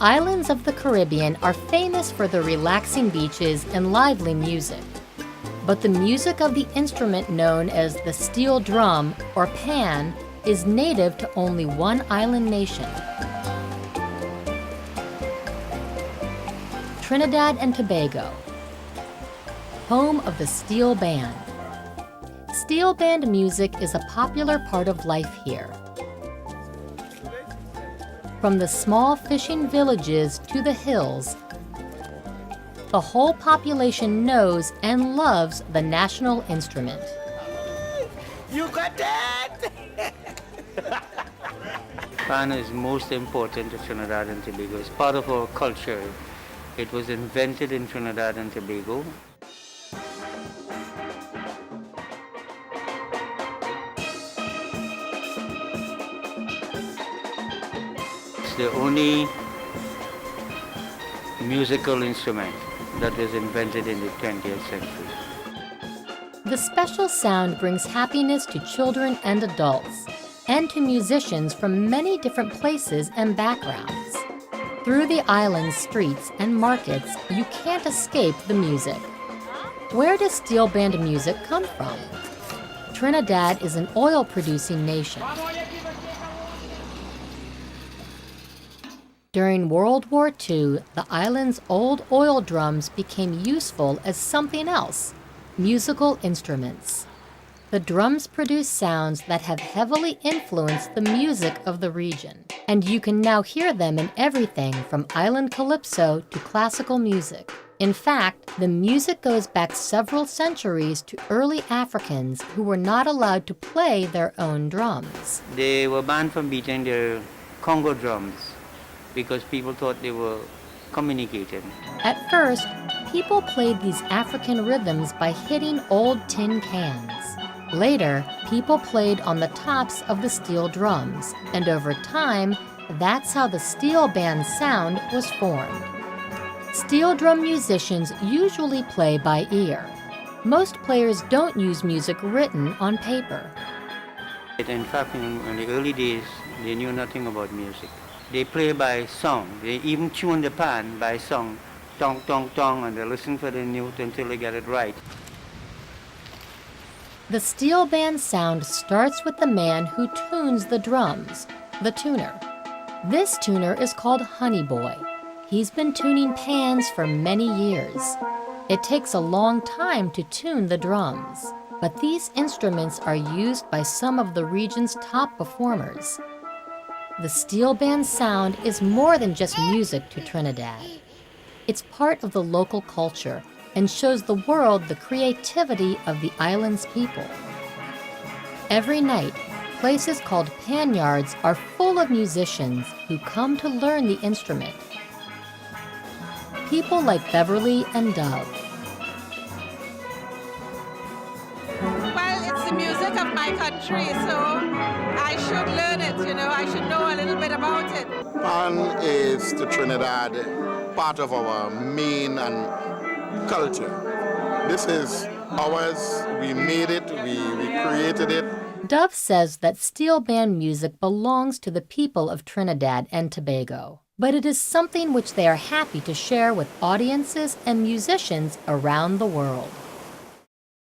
islands of the Caribbean are famous for their relaxing beaches and lively music. But the music of the instrument known as the steel drum, or pan, is native to only one island nation. Trinidad and Tobago, home of the steel band. Steel band music is a popular part of life here. From the small fishing villages to the hills, the whole population knows and loves the national instrument. You got that? Pan is most important to Trinidad and Tobago. It's part of our culture. It was invented in Trinidad and Tobago. It's the only musical instrument that was invented in the 20th century. The special sound brings happiness to children and adults, and to musicians from many different places and backgrounds. Through the island's streets and markets, you can't escape the music. Where does steel band music come from? Trinidad is an oil-producing nation. During World War II, the island's old oil drums became useful as something else: musical instruments. The drums produce sounds that have heavily influenced the music of the region, and you can now hear them in everything from island calypso to classical music. In fact, the music goes back several centuries to early Africans who were not allowed to play their own drums. They were banned from beating their Congo drums because people thought they were communicating. At first, people played these African rhythms by hitting old tin cans. Later, people played on the tops of the steel drums, and over time, that's how the steel band sound was formed. Steel drum musicians usually play by ear. Most players don't use music written on paper. In fact, in the early days, they knew nothing about music. They play by song. They even tune the pan by song, tong, tong, tong, and they listen for the note until they get it right. The steel band sound starts with the man who tunes the drums, the tuner. This tuner is called Honey Boy. He's been tuning pans for many years. It takes a long time to tune the drums, but these instruments are used by some of the region's top performers. The steel band sound is more than just music to Trinidad. It's part of the local culture and shows the world the creativity of the island's people. Every night, places called pan yards are full of musicians who come to learn the instrument. People like Beverly and Dove. Well, it's the music of my country, so I should learn it, I should know a little bit about it. Pan is to Trinidad part of our main and culture. This is ours. We made it. We created it. Dove says that steel band music belongs to the people of Trinidad and Tobago, but it is something which they are happy to share with audiences and musicians around the world.